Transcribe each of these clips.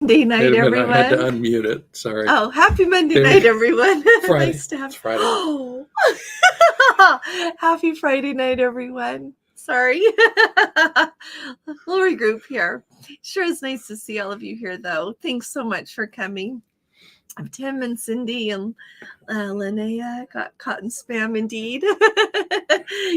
Monday night, everyone. I had to unmute it. Sorry. Oh, happy Monday night, everyone. Friday. Nice to have It's Friday. Oh. Happy Friday night, everyone. Sorry. We'll regroup here. Sure is nice to see all of you here, though. Thanks so much for coming. I'm Tim and Cindy and Linnea got caught in spam indeed.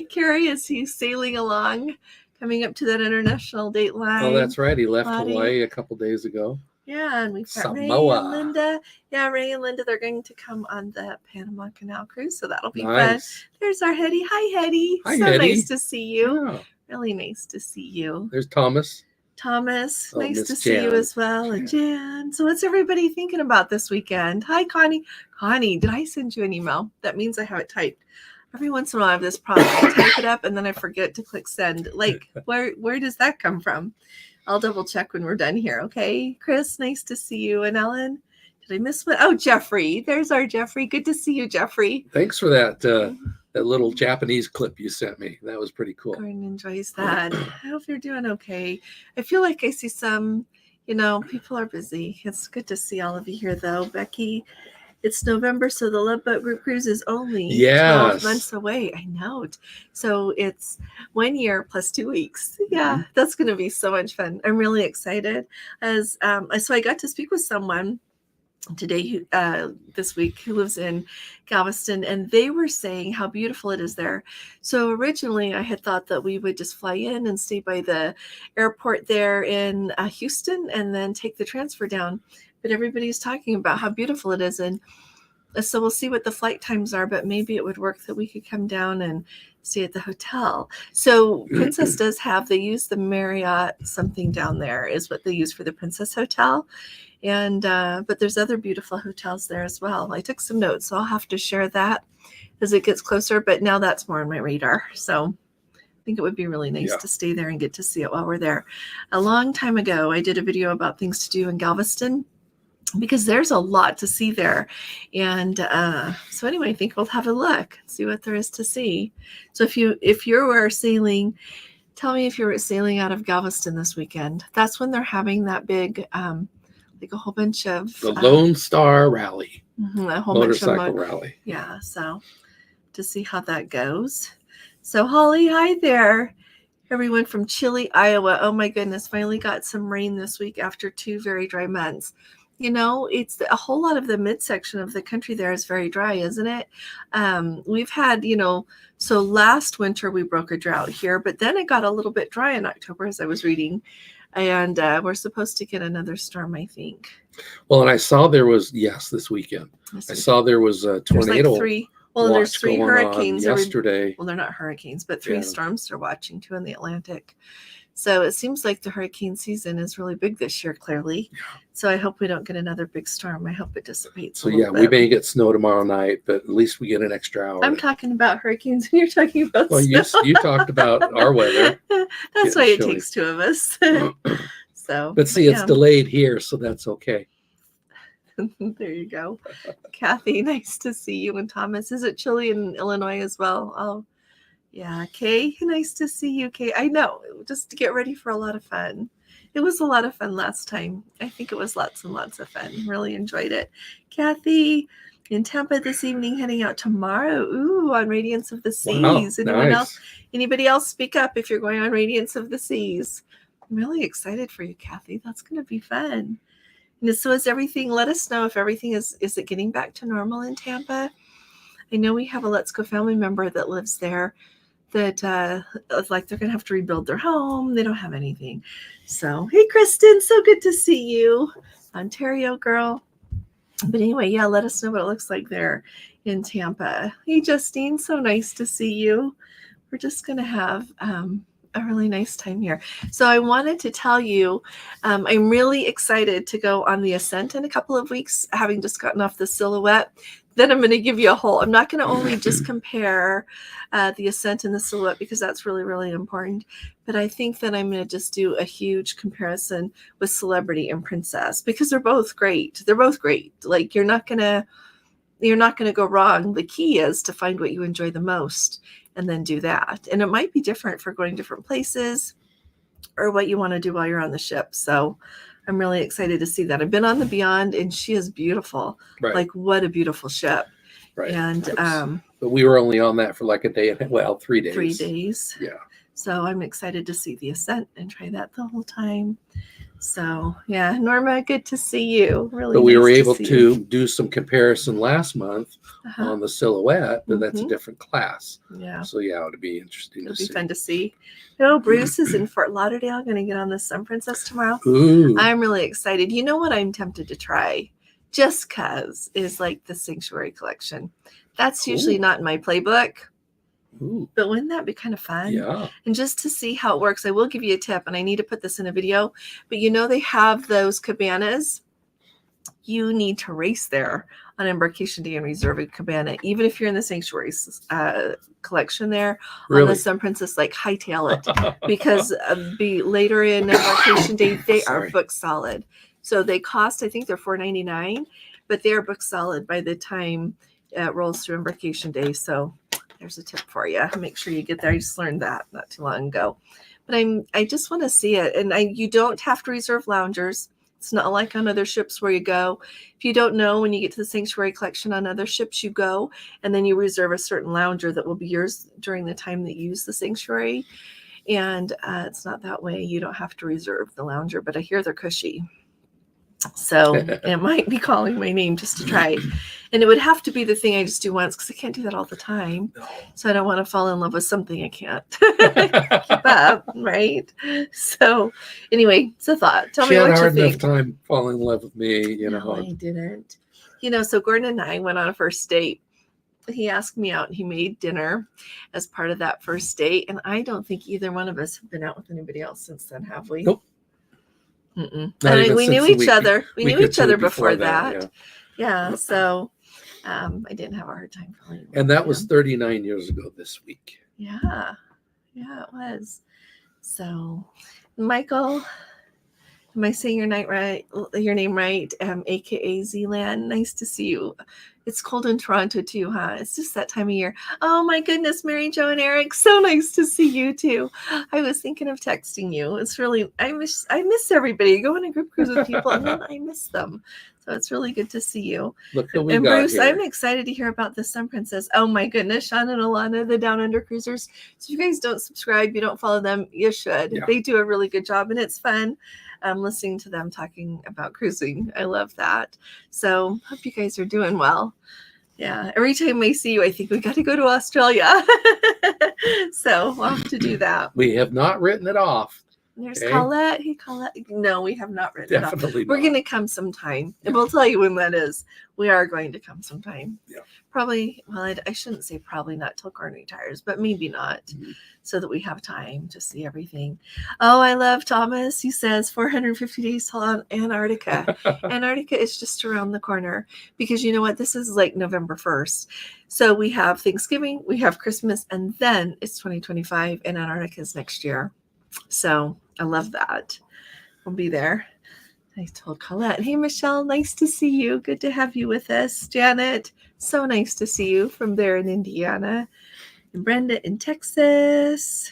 Carrie, as he's sailing along, coming up to that international date line. Oh, that's right. He left Hawaii a couple days ago. Yeah, and we've got Samoa. Ray and Linda. Yeah, Ray and Linda, they're going to come on the Panama Canal cruise, so that'll be fun. There's our Hetty. Hi, Hetty. Hi, so Hetty. Nice to see you. Yeah. Really nice to see you. There's Thomas. Thomas, Oh, nice Miss to see you as well. And Jan. So what's everybody thinking about this weekend? Hi, Connie. Connie, did I send you an email? That means I have it typed. Every once in a while I have this problem. I type it up and then I forget to click send. Like, where does that come from? I'll double check when we're done here. Okay, Chris, nice to see you. And Ellen, did I miss one? Oh, Jeffrey. There's our Jeffrey. Good to see you, Jeffrey. Thanks for that that little Japanese clip you sent me. That was pretty cool. Gordon enjoys that. I hope you're doing okay. I feel like I see some, people are busy. It's good to see all of you here, though. Becky, it's November, so the Love Boat Group Cruise is only 12 months away. I know. So it's 1 year plus 2 weeks. Yeah, that's going to be so much fun. I'm really excited. So I got to speak with someone today, this week, who lives in Galveston, and they were saying how beautiful it is there. So originally I had thought that we would just fly in and stay by the airport there in Houston and then take the transfer down. But everybody's talking about how beautiful it is. And so we'll see what the flight times are, but maybe it would work that we could come down and stay at the hotel. So Princess does they use the Marriott something down there is what they use for the Princess Hotel. And, but there's other beautiful hotels there as well. I took some notes, so I'll have to share that as it gets closer, but now that's more on my radar. So I think it would be really nice to stay there and get to see it while we're there. A long time ago, I did a video about things to do in Galveston, because there's a lot to see there. And so anyway, I think we'll have a look, see what there is to see. So if you were sailing, tell me if you were sailing out of Galveston this weekend. That's when they're having that big, like a whole bunch of... The Lone Star Rally. A whole motorcycle bunch of rally. Yeah, so to see how that goes. So Holly, hi there. Everyone from Chile, Iowa. Oh my goodness, finally got some rain this week after 2 very dry months. It's a whole lot of the midsection of the country there is very dry, isn't it? We've had, so last winter we broke a drought here, but then it got a little bit dry in October, as I was reading. And we're supposed to get another storm, I think. Well, and I saw there was, this weekend. I saw there was a tornado. There's 3. Well, there's 3 hurricanes yesterday. Well, they're not hurricanes, but 3 storms they're watching too in the Atlantic. So it seems like the hurricane season is really big this year, clearly. So I hope we don't get another big storm. I hope it dissipates. So we may get snow tomorrow night, but at least we get an extra hour. I'm talking about hurricanes and you're talking about snow. You talked about our weather. That's why it takes 2 of us. So, But see, it's delayed here, so that's okay. There you go. Kathy, nice to see you. And Thomas, is it chilly in Illinois as well? Oh, yeah. Kay, nice to see you, Kay. I know, just to get ready for a lot of fun. It was a lot of fun last time. I think it was lots and lots of fun. Really enjoyed it. Kathy, in Tampa this evening, heading out tomorrow. Ooh, on Radiance of the Seas. Wow, Anyone nice. else? Anybody else speak up if you're going on Radiance of the Seas? I'm really excited for you, Kathy. That's going to be fun. And so is everything, let us know if everything is it getting back to normal in Tampa? I know we have a Let's Go family member that lives there that like they're going to have to rebuild their home. They don't have anything. So, hey, Kristen, so good to see you. Ontario girl. But anyway, yeah, let us know what it looks like there in Tampa. Hey, Justine, so nice to see you. We're just going to have a really nice time here. So I wanted to tell you, I'm really excited to go on the Ascent in a couple of weeks, having just gotten off the Silhouette. Then I'm going to give you a whole, I'm not going to only just compare the Ascent and the Silhouette because that's really, really important. But I think that I'm going to just do a huge comparison with Celebrity and Princess because they're both great. They're both great. Like you're not going to go wrong. The key is to find what you enjoy the most and then do that. And it might be different for going different places or what you want to do while you're on the ship. So I'm really excited to see that. I've been on the Beyond and she is beautiful. Right. Like what a beautiful ship. Right. And but we were only on that for like a day and 3 days. 3 days. Yeah. So I'm excited to see the Ascent and try that the whole time. So yeah, Norma, good to see you. Really. But we nice were able to to do some comparison last month on the Silhouette, but that's a Mhm. different class. Yeah. So yeah, it'll be interesting It'll to be see. fun to see. No, Bruce is in Fort Lauderdale. Going to get on the Sun Princess tomorrow. Ooh. I'm really excited. You know what I'm tempted to try? Just cause is like the Sanctuary collection. That's usually not in my playbook. Ooh. But wouldn't that be kind of fun? Yeah. And just to see how it works, I will give you a tip, and I need to put this in a video. But you know they have those cabanas. You need to race there on Embarkation Day and reserve a cabana, even if you're in the Sanctuary collection there on the Sun Princess. Like hightail it because be later in Embarkation Day they are booked solid. So they cost, I think they're $4.99, but they are booked solid by the time it rolls through Embarkation Day. So there's a tip for you. Make sure you get there. I just learned that not too long ago. But I just want to see it. And you don't have to reserve loungers. It's not like on other ships where you go. If you don't know, when you get to the Sanctuary collection on other ships, you go and then you reserve a certain lounger that will be yours during the time that you use the Sanctuary. And it's not that way. You don't have to reserve the lounger, but I hear they're cushy. So it might be calling my name just to try. And it would have to be the thing I just do once because I can't do that all the time. So I don't want to fall in love with something I can't keep up, right? So anyway, it's a thought. Tell me what you think. She had a hard enough time falling in love with me, No, I didn't. So Gordon and I went on a first date. He asked me out and he made dinner as part of that first date. And I don't think either one of us have been out with anybody else since then, have we? Nope. And we knew each other. We knew each other before that. Yeah. So I didn't have a hard time falling in love. And that was 39 years ago this week. Yeah. Yeah, it was. So Michael, am I saying your name right? AKA Zealand. Nice to see you. It's cold in Toronto too, huh? It's just that time of year. Oh my goodness, Mary Jo and Eric. So nice to see you too. I was thinking of texting you. It's really, I miss everybody. Go on a group cruise with people and then I miss them. So it's really good to see you. Look who we and got Bruce, here. I'm excited to hear about the Sun Princess. Oh my goodness, Sean and Alana, the Down Under Cruisers. So if you guys don't subscribe, you don't follow them, you should. Yeah. They do a really good job and it's fun. Listening to them talking about cruising. I love that. So hope you guys are doing well. Yeah. Every time I see you, I think we got to go to Australia. So we'll have to do that. We have not written it off. There's Colette. Hey, Colette. No, we have not written Definitely it off. We're going to come sometime. And we'll tell you when that is. We are going to come sometime. Yeah. Probably, well, I shouldn't say probably not till Gordon retires, but maybe not, so that we have time to see everything. Oh, I love Thomas. He says 450 days till Antarctica. Antarctica is just around the corner because you know what? This is like November 1st. So we have Thanksgiving, we have Christmas, and then it's 2025 and Antarctica is next year. So I love that. will be there. I told Colette, hey, Michelle, nice to see you. Good to have you with us. Janet, so nice to see you from there in Indiana. And Brenda in Texas.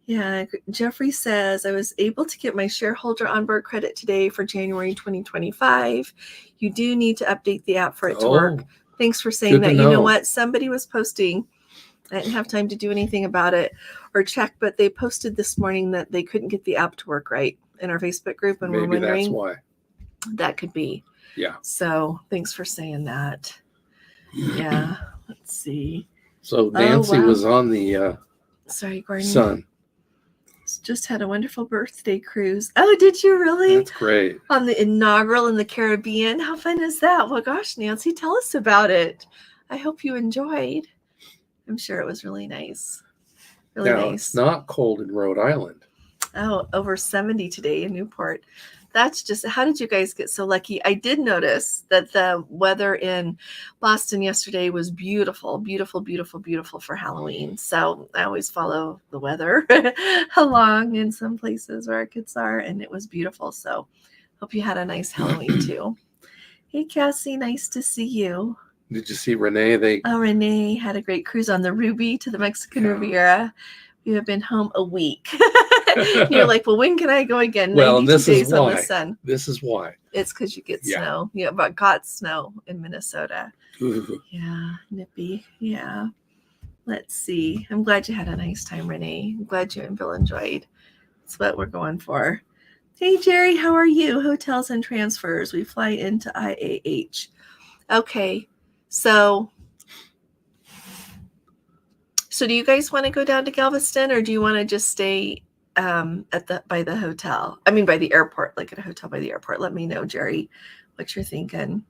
Yeah, Jeffrey says, I was able to get my shareholder onboard credit today for January 2025. You do need to update the app for it to work. Thanks for saying that. You know what? Somebody was posting. I didn't have time to do anything about it or check, but they posted this morning that they couldn't get the app to work right in our Facebook group, and maybe we're wondering. That's why. That could be. Yeah. So thanks for saying that. Yeah. Let's see. So Nancy was on the sorry, Gordon. Sun. Just had a wonderful birthday cruise. Oh, did you really? That's great. On the inaugural in the Caribbean. How fun is that? Well, gosh, Nancy, tell us about it. I hope you enjoyed. I'm sure it was really nice. Really nice. It's not cold in Rhode Island. Oh, over 70 today in Newport. That's just, how did you guys get so lucky? I did notice that the weather in Boston yesterday was beautiful, beautiful, beautiful, beautiful for Halloween. So I always follow the weather along in some places where our kids are, and it was beautiful. So hope you had a nice Halloween too. Hey, Cassie, nice to see you. Did you see Renee? Renee had a great cruise on the Ruby to the Mexican Riviera. We have been home a week. You're like, well, when can I go again? Well, this is days why. On the sun. This is why. It's because you get snow. Yeah, but got snow in Minnesota. Ooh. Yeah, nippy. Yeah. Let's see. I'm glad you had a nice time, Renee. I'm glad you and Bill enjoyed. That's what we're going for. Hey, Jerry, how are you? Hotels and transfers. We fly into IAH. Okay, so do you guys want to go down to Galveston, or do you want to just stay by the hotel? I mean, by the airport, like at a hotel by the airport. Let me know, Jerry, what you're thinking.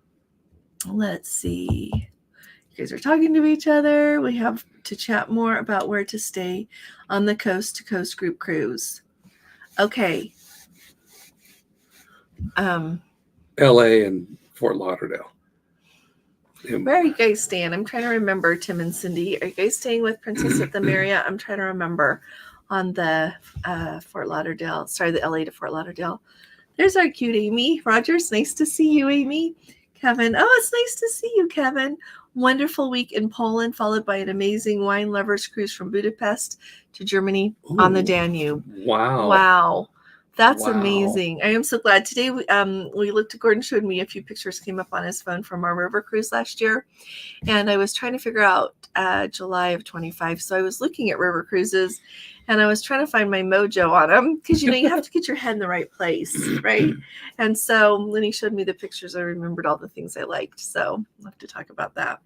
Let's see. You guys are talking to each other. We have to chat more about where to stay on the Coast to Coast group cruise. Okay. LA and Fort Lauderdale. Where are you guys staying? I'm trying to remember, Tim and Cindy. Are you guys staying with Princess at the Marriott? I'm trying to remember on the Fort Lauderdale. Sorry, the LA to Fort Lauderdale. There's our cute Amy Rogers. Nice to see you, Amy. Kevin. Oh, it's nice to see you, Kevin. Wonderful week in Poland, followed by an amazing wine lovers cruise from Budapest to Germany on the Danube. Wow. That's amazing. I am so glad. Today we looked, Gordon showed me a few pictures came up on his phone from our river cruise last year. And I was trying to figure out July of 25. So I was looking at river cruises and I was trying to find my mojo on them because, you have to get your head in the right place, right? And so when he showed me the pictures, I remembered all the things I liked. So I'll have to talk about that.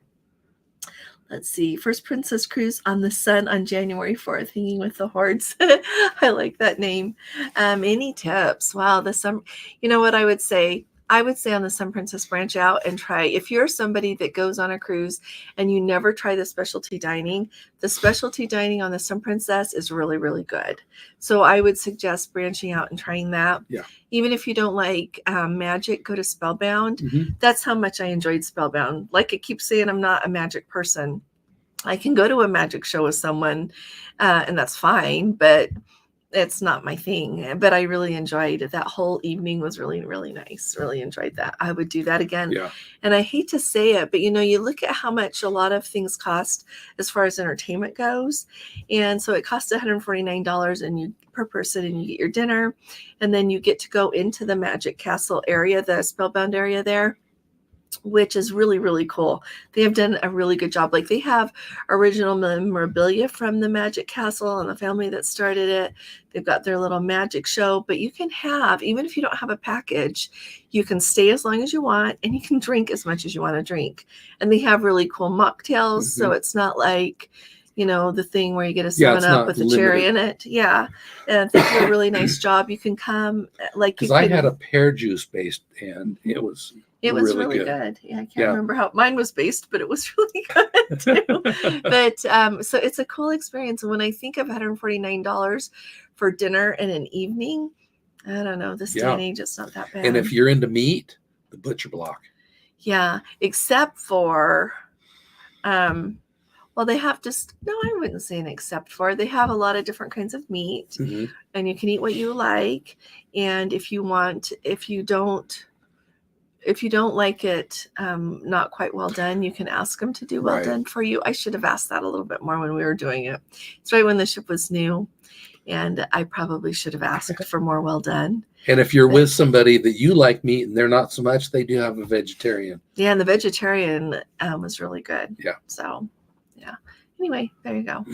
Let's see. First Princess Cruise on the Sun on January 4th, Hanging with the Hordes. I like that name. Any tips? Wow, the summer. You know what I would say? I would say on the Sun Princess, branch out and try. If you're somebody that goes on a cruise and you never try the specialty dining on the Sun Princess is really, really good. So I would suggest branching out and trying that. Yeah. Even if you don't like magic, go to Spellbound. Mm-hmm. That's how much I enjoyed Spellbound. Like I keep saying, I'm not a magic person. I can go to a magic show with someone and that's fine, but it's not my thing. But I really enjoyed it. That whole evening was really, really nice. Really enjoyed that. I would do that again. Yeah. And I hate to say it, but you look at how much a lot of things cost as far as entertainment goes. And so it costs $149 per person, and you get your dinner, and then you get to go into the Magic Castle area, the Spellbound area there, which is really, really cool. They have done a really good job. Like they have original memorabilia from the Magic Castle and the family that started it. They've got their little magic show, but you can have, even if you don't have a package, you can stay as long as you want and you can drink as much as you want to drink. And they have really cool mocktails. Mm-hmm. So it's not like, the thing where you get a 7-Up with a cherry in it. Yeah. And they do a really nice job. You can come because I had a pear juice based and it was really good. Yeah, I can't remember how mine was based, but it was really good too. But so it's a cool experience. And when I think of $149 for dinner and an evening, I don't know, this day and age, it's not that bad. And if you're into meat, the butcher block. Yeah, except for Well, they have just, no, I wouldn't say an except for. They have a lot of different kinds of meat, and you can eat what you like. And if you don't like it not quite well done, you can ask them to do well done for you. I should have asked that a little bit more when we were doing it. It's right when the ship was new, and I probably should have asked for more well done. And if you're with somebody that you like meat and they're not so much, they do have a vegetarian. Yeah, and the vegetarian was really good. Yeah. So, yeah. Anyway, there you go.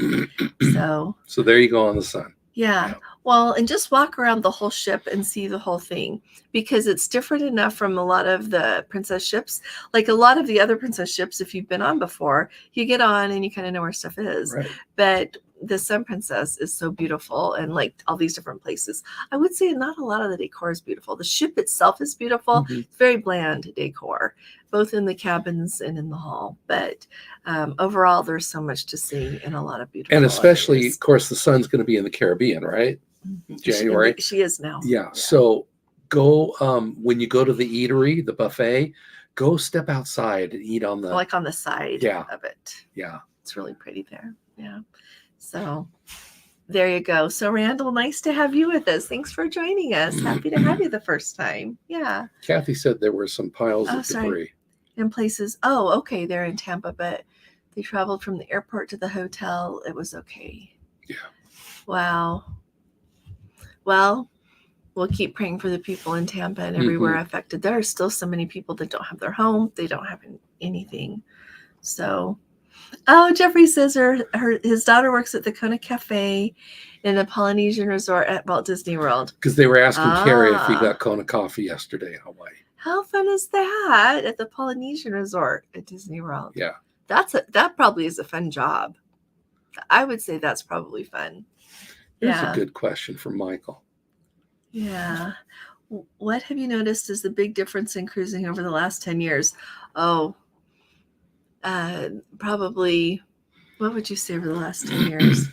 So there you go on the sun. Yeah. Well, and just walk around the whole ship and see the whole thing, because it's different enough from a lot of the princess ships. Like a lot of the other princess ships, if you've been on before, you get on and you kind of know where stuff is. Right. But the Sun Princess is so beautiful, and like all these different places. I would say not a lot of the decor is beautiful. The ship itself is beautiful. It's very bland decor, both in the cabins and in the hall. But overall, there's so much to see and a lot of beautiful. And especially, areas. Of course, the sun's going to be in the Caribbean, right? January. She is now. Yeah. So go when you go to the eatery, the buffet, go step outside and eat on the side of it. Yeah. It's really pretty there. Yeah. So there you go. So Randall, nice to have you with us. Thanks for joining us. Happy to have you the first time. Yeah. Kathy said there were some piles of debris. In places. Oh, okay. They're in Tampa, but they traveled from the airport to the hotel. It was okay. Yeah. Wow. Well, we'll keep praying for the people in Tampa and everywhere affected. There are still so many people that don't have their home. They don't have anything. So, Jeffrey says his daughter works at the Kona Cafe in a Polynesian resort at Walt Disney World. Because they were asking Carrie if he got Kona coffee yesterday in Hawaii. How fun is that at the Polynesian resort at Disney World? Yeah. That probably is a fun job. I would say that's probably fun. Here's a good question from Michael. Yeah. What have you noticed is the big difference in cruising over the last 10 years? Oh, probably, what would you say over the last 10 years?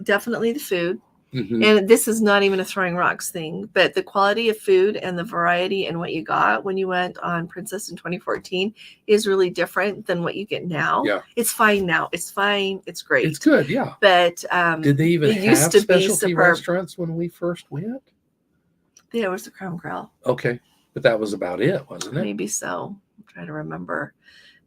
Definitely the food. And this is not even a throwing rocks thing, but the quality of food and the variety and what you got when you went on Princess in 2014 is really different than what you get now. Yeah. It's fine now. It's fine. It's great. It's good. Yeah. But did they even have specialty restaurants when we first went? Yeah, it was the Crown Grill. Okay. But that was about it, wasn't it? Maybe so. I'm trying to remember.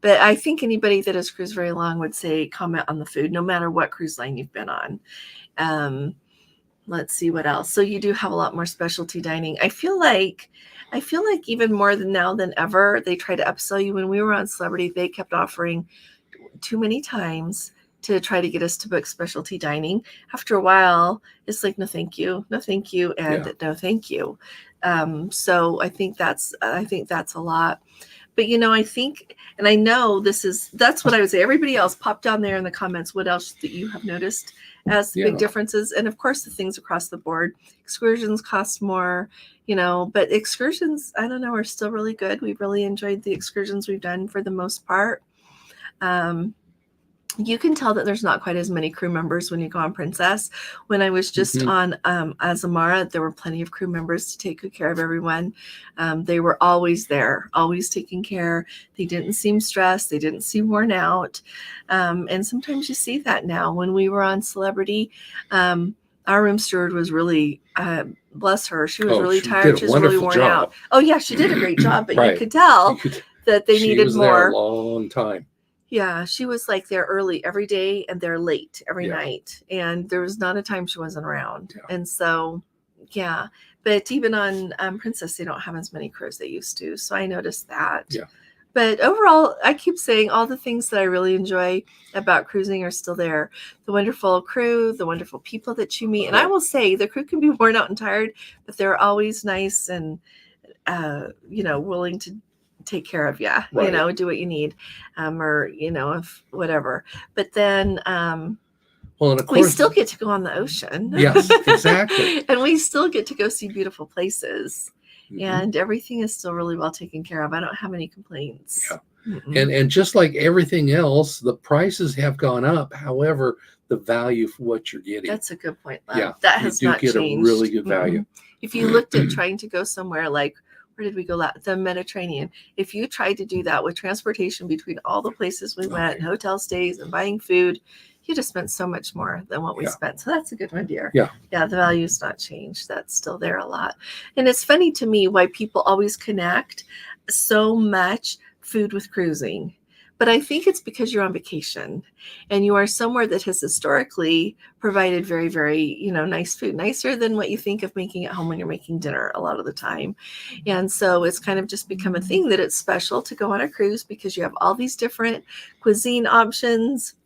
But I think anybody that has cruised very long would say comment on the food, no matter what cruise line you've been on. Let's see what else. So you do have a lot more specialty dining. I feel like even more than now than ever, they try to upsell you. When we were on Celebrity, they kept offering too many times to try to get us to book specialty dining. After a while, it's like, no, thank you, and no, thank you. So I think that's a lot. But, I think, and I know that's what I would say. Everybody else pop down there in the comments. What else that you have noticed as big differences? And of course, the things across the board. Excursions cost more, but excursions, I don't know, are still really good. We've really enjoyed the excursions we've done for the most part. You can tell that there's not quite as many crew members when you go on Princess. When I was just on Azamara, there were plenty of crew members to take good care of everyone. They were always there, always taking care. They didn't seem stressed. They didn't seem worn out. And sometimes you see that now. When we were on Celebrity, our room steward was really, bless her, she was really tired. She was really worn out. Oh, yeah, she did a great job, but you could tell that they needed more. She was there a long time. Yeah, she was like there early every day and they're late every night. And there was not a time she wasn't around. Yeah. And so, but even on Princess, they don't have as many crews they used to. So I noticed that. Yeah. But overall, I keep saying all the things that I really enjoy about cruising are still there. The wonderful crew, the wonderful people that you meet. And I will say the crew can be worn out and tired, but they're always nice and, willing to take care of you, do what you need, or, if whatever. But then, and of course, we still get to go on the ocean. Yes, exactly. And we still get to go see beautiful places. And everything is still really well taken care of. I don't have any complaints. Yeah. And just like everything else, the prices have gone up. However, the value for what you're getting. That's a good point, Love. Yeah. That has not changed. You do get a really good value. If you looked at trying to go somewhere like where did we go last? The Mediterranean. If you tried to do that with transportation between all the places we went, and hotel stays and buying food, you'd have spent so much more than what we spent. So that's a good one, dear. Yeah. Yeah, the value's not changed. That's still there a lot. And it's funny to me why people always connect so much food with cruising. But I think it's because you're on vacation and you are somewhere that has historically provided very, very, nice food, nicer than what you think of making at home when you're making dinner a lot of the time. And so it's kind of just become a thing that it's special to go on a cruise because you have all these different cuisine options.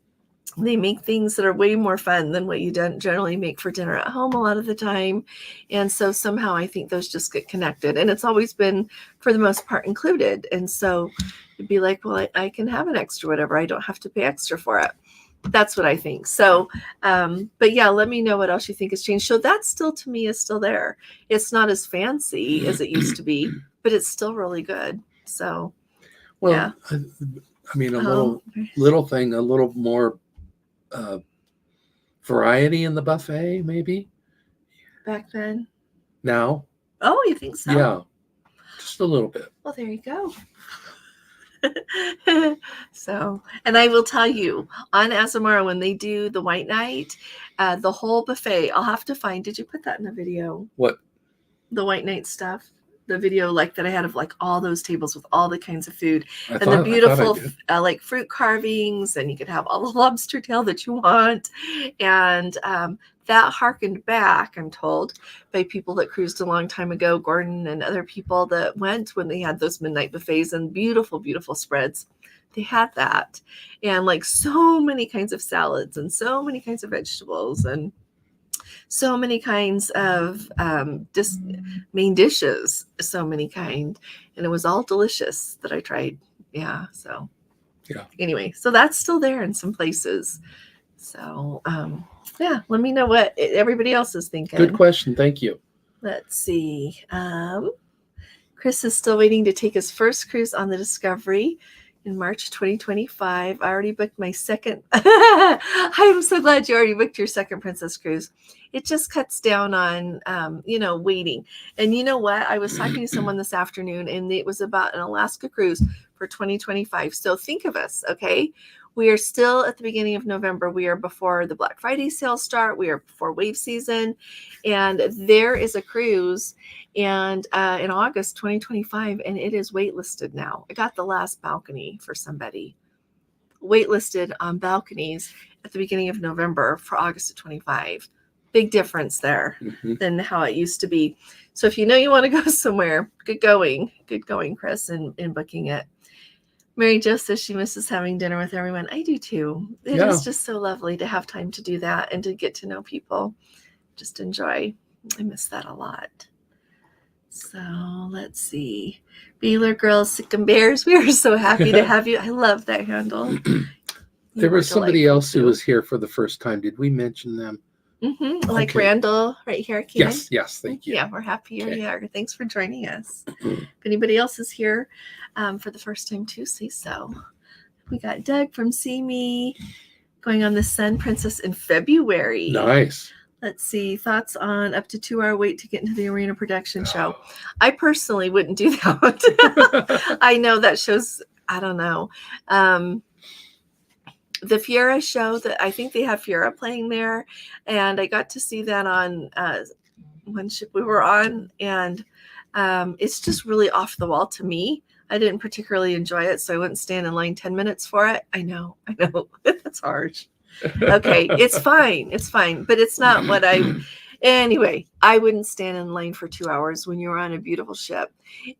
They make things that are way more fun than what you generally make for dinner at home a lot of the time. And so somehow I think those just get connected. And it's always been, for the most part, included. And so it'd be like, well, I can have an extra whatever. I don't have to pay extra for it. That's what I think. So, but yeah, let me know what else you think has changed. So that still, to me, is still there. It's not as fancy as it used to be, but it's still really good. So, well, yeah. I mean, a little thing, a little more variety in the buffet, maybe. Back then. Now. Oh, you think so? Yeah, just a little bit. Well, there you go. So, and I will tell you, on Azamara, when they do the white night, the whole buffet, I'll have to find, did you put that in the video? What? The white night stuff? The video like that I had of like all those tables with all the kinds of food and the beautiful like fruit carvings, and you could have all the lobster tail that you want. And that harkened back, I'm told, by people that cruised a long time ago, Gordon and other people that went when they had those midnight buffets and beautiful, beautiful spreads. They had that, and like so many kinds of salads and so many kinds of vegetables and so many kinds of just main dishes, so many kind, and it was all delicious that I tried. Yeah. So anyway, so that's still there in some places. So yeah, let me know what everybody else is thinking. Good question. Thank you. Let's see. Chris is still waiting to take his first cruise on the Discovery in March 2025. I already booked my second. I'm so glad you already booked your second Princess Cruise. It just cuts down on, waiting. And you know what? I was talking to someone this afternoon, and it was about an Alaska cruise for 2025. So think of us, okay? We are still at the beginning of November. We are before the Black Friday sales start. We are before wave season. And there is a cruise and in August 2025, and it is waitlisted now. I got the last balcony for somebody. Waitlisted on balconies at the beginning of November for August of 25. Big difference there than how it used to be. So if you know you want to go somewhere, good going, Chris, in booking it. Mary Jo says she misses having dinner with everyone. I do too. It is just so lovely to have time to do that and to get to know people. Just enjoy. I miss that a lot. So let's see. Baylor Girls, Sick and Bears. We are so happy to have you. I love that handle. There was somebody else who was here for the first time. Did we mention them? Like Randall right here. Keenan. Yes. Thank you. Yeah, we're happy you're here. Thanks for joining us. If anybody else is here for the first time too, say so. We got Doug from See Me going on the Sun Princess in February. Nice. Let's see. Thoughts on up to 2-hour wait to get into the arena production show. I personally wouldn't do that. I know that shows, I don't know. The Fiera show, that I think they have Fiera playing there, and I got to see that on one ship we were on, and it's just really off the wall to me. I didn't particularly enjoy it, so I wouldn't stand in line 10 minutes for it. I know. That's harsh. Okay, it's fine, but it's not what anyway, I wouldn't stand in line for 2 hours when you're on a beautiful ship.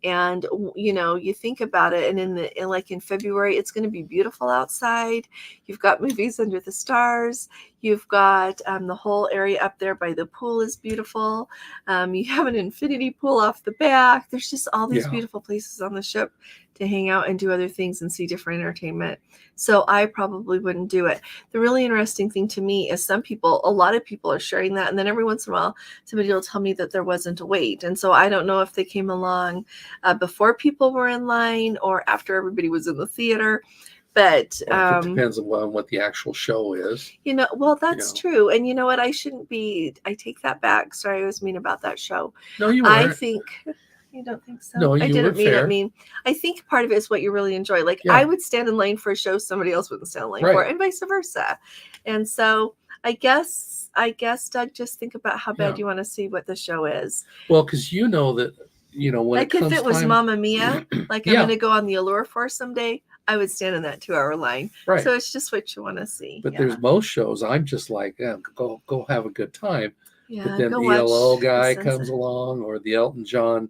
And you think about it, and in February, it's going to be beautiful outside. You've got movies under the stars. You've got the whole area up there by the pool is beautiful. You have an infinity pool off the back. There's just all these beautiful places on the ship to hang out and do other things and see different entertainment. So I probably wouldn't do it. The really interesting thing to me is a lot of people are sharing that. And then every once in a while, somebody will tell me that there wasn't a wait. And so I don't know if they came along before people were in line or after everybody was in the theater. But it depends on what the actual show is. Well, that's true. And you know what? I take that back. Sorry, I was mean about that show. No, you weren't. I think You don't think so? No, I you didn't were mean it. fair. I think part of it is what you really enjoy. Like Yeah. I would stand in line for a show somebody else wouldn't stand in line for, Right. and vice versa. And so I guess Doug, just think about how bad Yeah. you want to see what the show is. Well, because you know that, when Like it if comes it was time, Mamma Mia, like I'm yeah, going to go on the Allure for someday, I would stand in that 2-hour line. right. So it's just what you want to see. But there's most shows I'm just like, yeah, go have a good time. Yeah, But then go the ELO watch the guy sunset. comes along, or the Elton John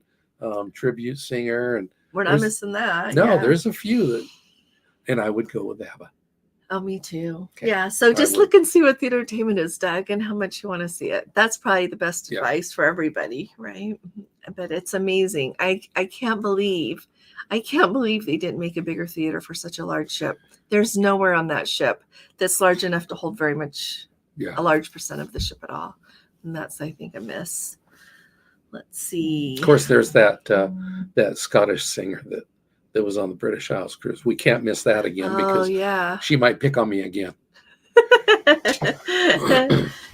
tribute singer, and We're not missing that. no, Yeah. there's a few that, and I would go with ABBA. Oh, me too. Okay. Yeah. So just look and see what the entertainment is, Doug, and how much you want to see it. That's probably the best advice for everybody, right? But it's amazing. I can't believe they didn't make a bigger theater for such a large ship. There's nowhere on that ship that's large enough to hold very much, a large percent of the ship at all. And that's, I think, a miss. Let's see. Of course, there's that Scottish singer that was on the British Isles cruise. We can't miss that again because she might pick on me again.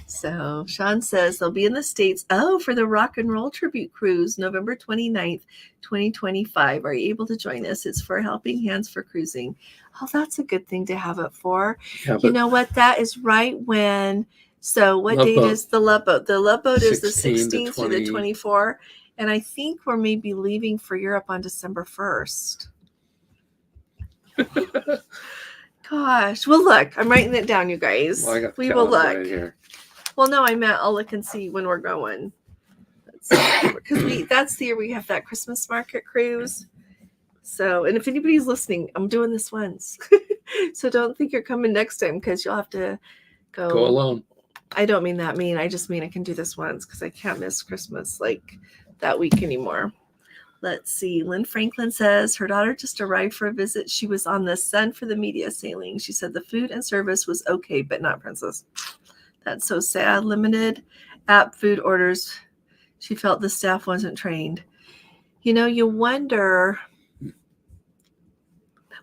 So Sean says they'll be in the States for the Rock and Roll Tribute Cruise, November 29th, 2025. Are you able to join us? It's for Helping Hands for Cruising. Oh, that's a good thing to have it for. Yeah, you know what? That is right when. So what date is the Love Boat? The Love Boat is the 16th through the 24th. And I think we're maybe leaving for Europe on December 1st. Gosh. Well, look, I'm writing it down, you guys. Well, we will look. Right here. Well, no, I meant I'll look and see when we're going. Because that's the year we have that Christmas market cruise. So, and if anybody's listening, I'm doing this once. So don't think you're coming next time because you'll have to go alone. I don't mean that mean. I just mean I can do this once because I can't miss Christmas like that week anymore. Let's see. Lynn Franklin says her daughter just arrived for a visit. She was on the Sun for the media sailing. She said the food and service was okay, but not Princess. That's so sad. Limited app food orders. She felt the staff wasn't trained. You wonder.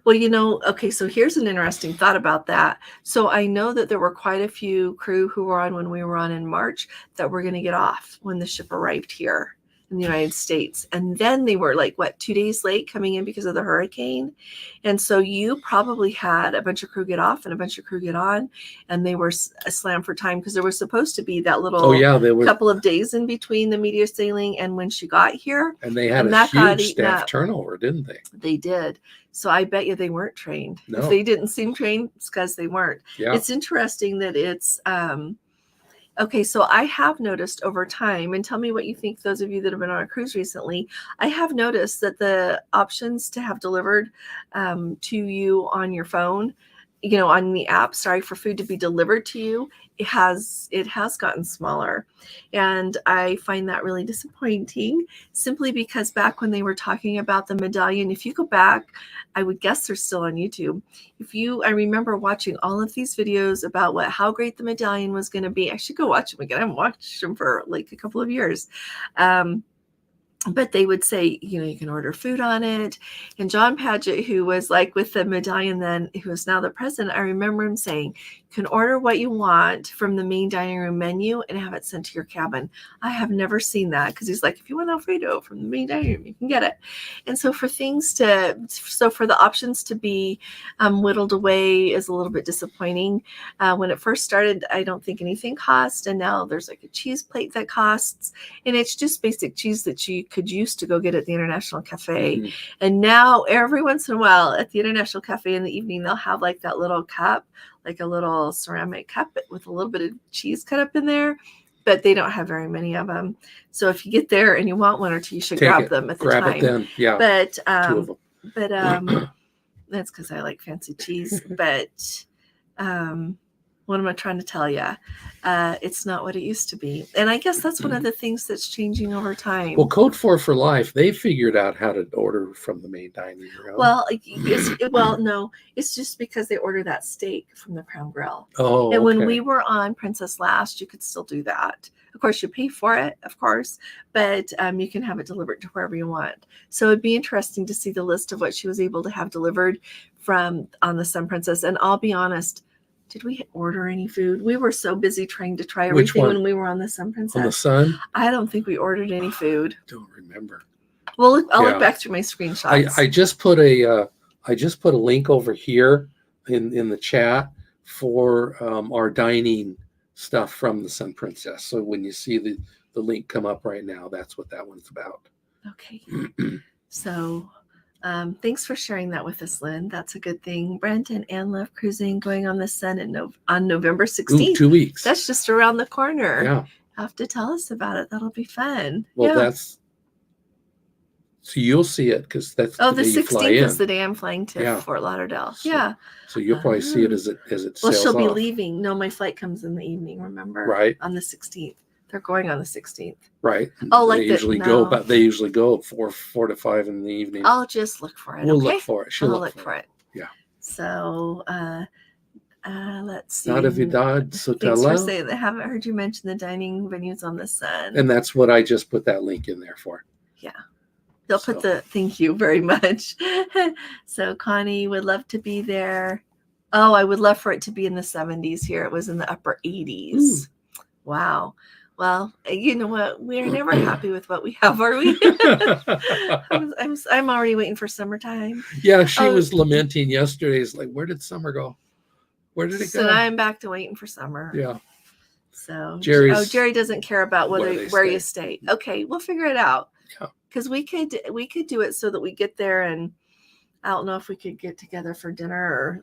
Well, okay, so here's an interesting thought about that. So I know that there were quite a few crew who were on when we were on in March that were going to get off when the ship arrived here in the United States. And then they were 2 days late coming in because of the hurricane. And so you probably had a bunch of crew get off and a bunch of crew get on, and they were slammed for time because there was supposed to be that little couple of days in between the media sailing and when she got here. And they had a huge staff turnover, didn't they? They did. So I bet you they weren't trained. No. If they didn't seem trained, it's because they weren't. Yeah. It's interesting that it's okay. So I have noticed over time, and tell me what you think, those of you that have been on a cruise recently, I have noticed that the options to have delivered to you on your phone, on the app, for food to be delivered to you, it has gotten smaller. And I find that really disappointing simply because back when they were talking about the medallion, if you go back, I would guess they're still on YouTube. I remember watching all of these videos about how great the medallion was going to be. I should go watch them again. I haven't watched them for a couple of years. But they would say, you can order food on it. And John Padgett, who was with the medallion then, who is now the president, I remember him saying, you can order what you want from the main dining room menu and have it sent to your cabin. I have never seen that because he's like, if you want Alfredo from the main dining room, you can get it. And so for the options to be whittled away is a little bit disappointing. When it first started, I don't think anything cost. And now there's a cheese plate that costs. And it's just basic cheese that you could use to go get at the International Cafe. Mm-hmm. And now every once in a while at the International Cafe in the evening, they'll have that little cup, a little ceramic cup with a little bit of cheese cut up in there, but they don't have very many of them. So if you get there and you want one or two, you should grab them at the time. Grab it then, yeah. But two of them. That's because I like fancy cheese. But what am I trying to tell you? It's not what it used to be. And I guess that's one of the things that's changing over time. Well, Code 4 for Life, they figured out how to order from the main dining room. Well, no, it's just because they order that steak from the Crown Grill. Oh, and when we were on Princess Last, you could still do that. Of course, you pay for it, of course, but you can have it delivered to wherever you want. So it'd be interesting to see the list of what she was able to have delivered on the Sun Princess. And I'll be honest, did we order any food? We were so busy trying to try everything when we were on the Sun Princess. On the Sun? I don't think we ordered any food. Don't remember. Well, I'll look back through my screenshots. I just put a link over here in the chat for our dining stuff from the Sun Princess. So when you see the link come up right now, that's what that one's about. Okay. So thanks for sharing that with us, Lynn. That's a good thing. Brent and Ann love cruising, going on the Sun on November 16th. 2 weeks. That's just around the corner. Yeah. Have to tell us about it. That'll be fun. Well, so you'll see it because that's the 16th is the day I'm flying to Fort Lauderdale. So you'll probably see it as it sails Well, she'll be off. leaving. No, my flight comes in the evening. Remember? Right. On the 16th. They're going on the 16th. Right. Oh, they usually go at 4 to 5 in the evening. I'll just look for it. We'll look for it. I'll look for it. Yeah. So let's see. Natividad Sotelo. Thanks for saying that. I haven't heard you mention the dining venues on the Sun. And that's what I just put that link in there for. Yeah. They'll put thank you very much. So Connie would love to be there. Oh, I would love for it to be in the 70s here. It was in the upper 80s. Ooh. Wow. Well, you know what? We're never happy with what we have, are we? I'm already waiting for summertime. Yeah, she was lamenting yesterday. It's like, where did summer go? Where did it go? So now I'm back to waiting for summer. Yeah. So Jerry doesn't care about where you stay. Okay, we'll figure it out. Yeah. Because we could do it so that we get there, and I don't know if we could get together for dinner or